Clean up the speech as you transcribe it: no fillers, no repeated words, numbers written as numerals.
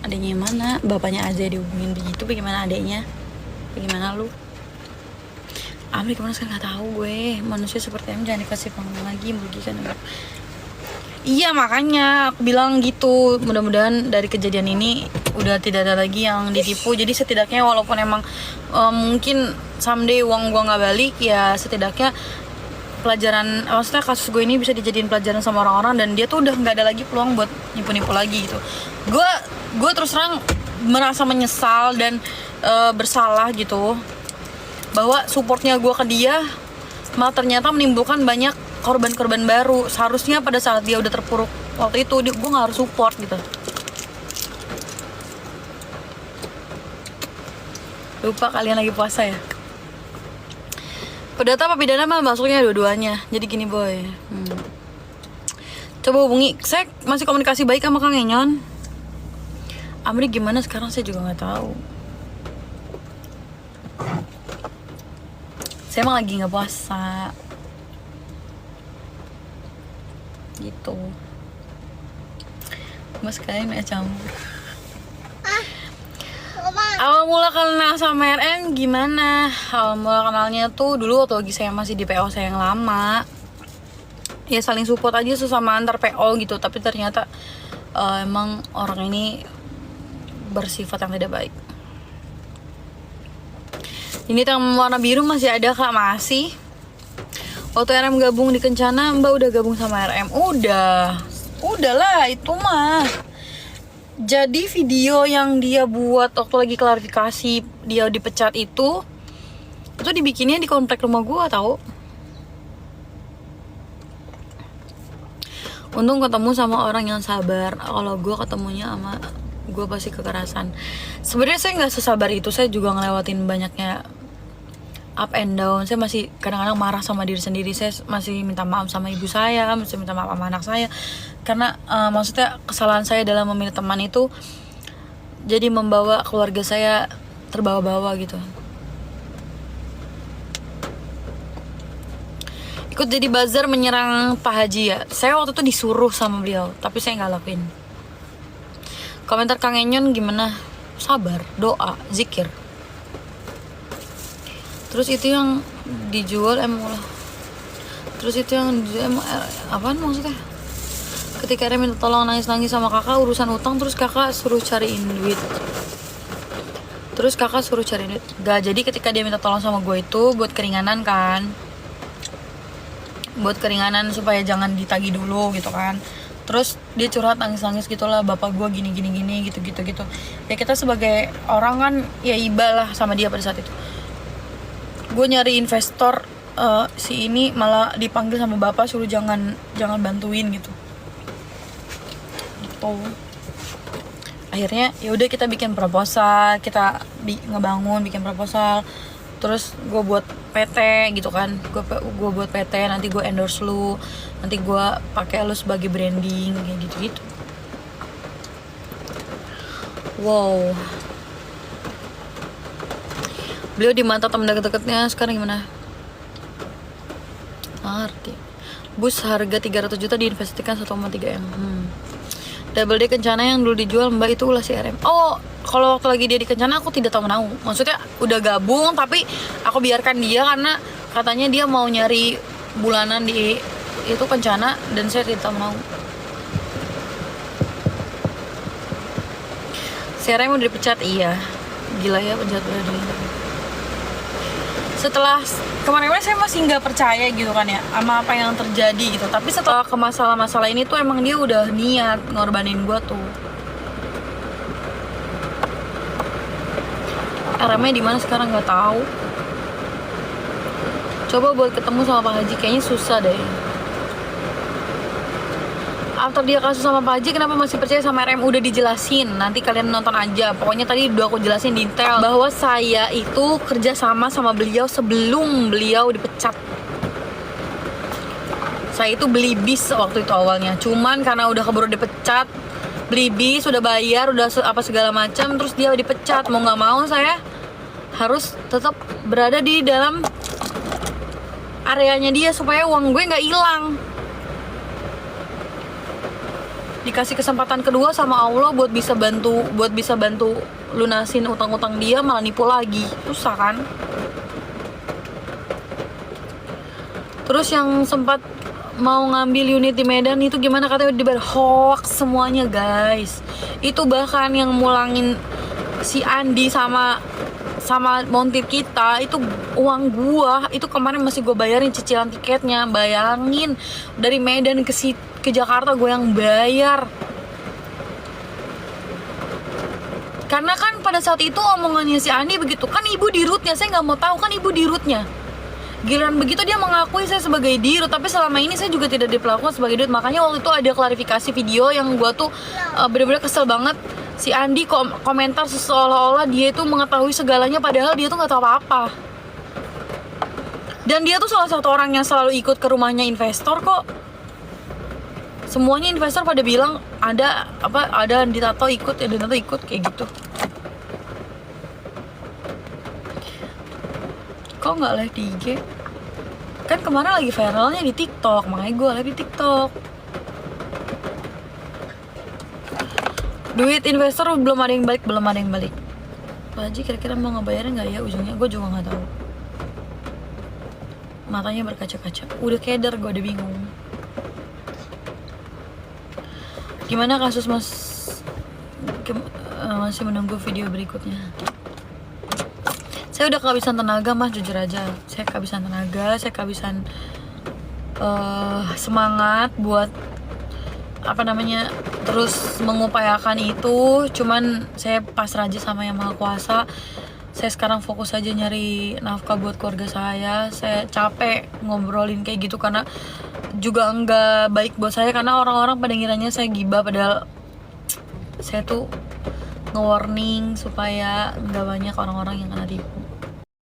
Adiknya yang mana? Bapaknya aja dihubungin begitu, bagaimana adiknya? Bagaimana lu? Amri kemana sekarang nggak tahu gue. Manusia seperti em jangan dikasih panggung lagi, merugikan. Iya makanya aku bilang gitu. Mudah-mudahan dari kejadian ini udah tidak ada lagi yang ditipu. Jadi setidaknya walaupun emang mungkin someday uang gua nggak balik, ya setidaknya pelajaran, maksudnya kasus gue ini bisa dijadiin pelajaran sama orang-orang, dan dia tuh udah nggak ada lagi peluang buat nipu-nipu lagi gitu. Gue terus terang merasa menyesal dan bersalah gitu, bahwa supportnya gue ke dia malah ternyata menimbulkan banyak korban-korban baru. Seharusnya pada saat dia udah terpuruk waktu itu, gue nggak harus support gitu. Lupa kalian lagi puasa ya. Perdata apa pidana mah masuknya dua-duanya. Jadi gini boy, coba hubungi. Saya masih komunikasi baik sama Kang Enyon. Amri gimana sekarang saya juga nggak tahu. Saya emang lagi nggak puasa gitu. Mas kalian campur. Awal mula kenal sama RM gimana? Awal mula kenalnya tuh dulu waktu lagi saya masih di PO saya yang lama. Ya saling support aja sesama antar PO gitu. Tapi ternyata emang orang ini bersifat yang tidak baik. Ini yang warna biru masih ada kak? Masih. Waktu RM gabung di Kencana, Mbak udah gabung sama RM? Udahlah itu mah. Jadi video yang dia buat waktu lagi klarifikasi dia dipecat itu dibikinnya di komplek rumah gua tau. Untung ketemu sama orang yang sabar. Kalau gua ketemunya sama gua pasti kekerasan. Sebenarnya saya nggak sesabar itu, saya juga ngelewatin banyaknya up and down. Saya masih kadang-kadang marah sama diri sendiri. Saya masih minta maaf sama ibu saya, masih minta maaf sama anak saya. Karena maksudnya kesalahan saya dalam memilih teman itu jadi membawa keluarga saya terbawa-bawa gitu. Ikut jadi buzzer menyerang Pak Haji ya. Saya waktu itu disuruh sama beliau, tapi saya nggak lakuin. Komentar Kang Enyon gimana? Sabar, doa, zikir. Terus itu yang dijual Terus itu yang dijual apaan maksudnya? Ketika dia minta tolong nangis-nangis sama kakak urusan utang, terus kakak suruh cariin duit. Gak, jadi ketika dia minta tolong sama gue itu buat keringanan kan. Buat keringanan supaya jangan ditagih dulu gitu kan. Terus dia curhat nangis-nangis gitulah, bapak gue gini gitu. Ya kita sebagai orang kan ya iba lah sama dia pada saat itu. Gue nyari investor, si ini malah dipanggil sama bapak suruh jangan bantuin gitu. Akhirnya ya udah kita bikin proposal, kita bikin proposal. Terus gue buat PT gitu kan, gue buat PT, nanti gue endorse lu, nanti gue pakai lu sebagai branding kayak gitu. Wow. Beliau di mata teman deket-deketnya sekarang gimana? Arti bus harga 300 juta diinvestasikan 1,3 M. Double D Kencana yang dulu dijual Mbak itu ulah si RM. Oh, kalau waktu lagi dia di Kencana aku tidak tahu menau. Maksudnya udah gabung tapi aku biarkan dia karena katanya dia mau nyari bulanan di itu Kencana dan saya tidak tahu menau. Si RM udah dipecat, iya. Gila ya penjahat udah. Setelah kemarin saya masih nggak percaya gitu kan ya sama apa yang terjadi gitu, tapi setelah ke masalah ini tuh emang dia udah niat ngorbanin gue tuh. RM-nya di mana sekarang nggak tahu. Coba buat ketemu sama Pak Haji kayaknya susah deh. After dia kasus sama Pak Haji, kenapa masih percaya sama RM? Udah dijelasin, nanti kalian nonton aja. Pokoknya tadi udah aku jelasin detail bahwa saya itu kerja sama beliau sebelum beliau dipecat. Saya itu beli bis waktu itu awalnya, cuman karena udah keburu dipecat, beli bis, udah bayar, udah apa segala macam, terus dia dipecat. Mau nggak mau saya harus tetap berada di dalam areanya dia supaya uang gue nggak hilang. dikasih kesempatan kedua sama Allah buat bisa bantu lunasin utang-utang dia, malah nipu lagi. Susah kan? Terus yang sempat mau ngambil unit di Medan itu gimana, katanya dibayar, hoax semuanya guys. Itu bahkan yang mulangin si Andi sama montir kita itu uang gua. Itu kemarin masih gua bayarin cicilan tiketnya. Bayangin, dari Medan ke Jakarta gue yang bayar. Karena kan pada saat itu omongannya si Andi begitu, kan ibu di rootnya, saya nggak mau tahu kan ibu di rootnya. Giliran begitu dia mengakui saya sebagai dirut, tapi selama ini saya juga tidak diperlakukan sebagai dirut. Makanya waktu itu ada klarifikasi video yang gue tuh bener-bener kesel banget. Si Andi komentar seolah-olah dia itu mengetahui segalanya, padahal dia tuh nggak tahu apa-apa. Dan dia tuh salah satu orang yang selalu ikut ke rumahnya investor kok. Semuanya investor pada bilang ada Andi Tato ikut kayak gitu. Kok nggak live di IG? Kan kemarin lagi viralnya di TikTok, makanya gue live di TikTok. Duit investor belum ada yang balik. Pak Haji kira-kira mau ngebayarin nggak ya ujungnya? Gue juga nggak tahu. Matanya berkaca-kaca. Udah keder, gue udah bingung. Gimana kasus masih menunggu video berikutnya? Saya udah kehabisan tenaga mas, jujur aja. Saya kehabisan tenaga, saya kehabisan semangat buat terus mengupayakan itu. Cuman saya pasrah aja sama Yang Maha Kuasa. Saya sekarang fokus aja nyari nafkah buat keluarga saya. Saya capek ngobrolin kayak gitu karena juga enggak baik buat saya, karena orang-orang pada ngiranya saya gibah, padahal saya tuh nge-warning supaya enggak banyak orang-orang yang kena tipu.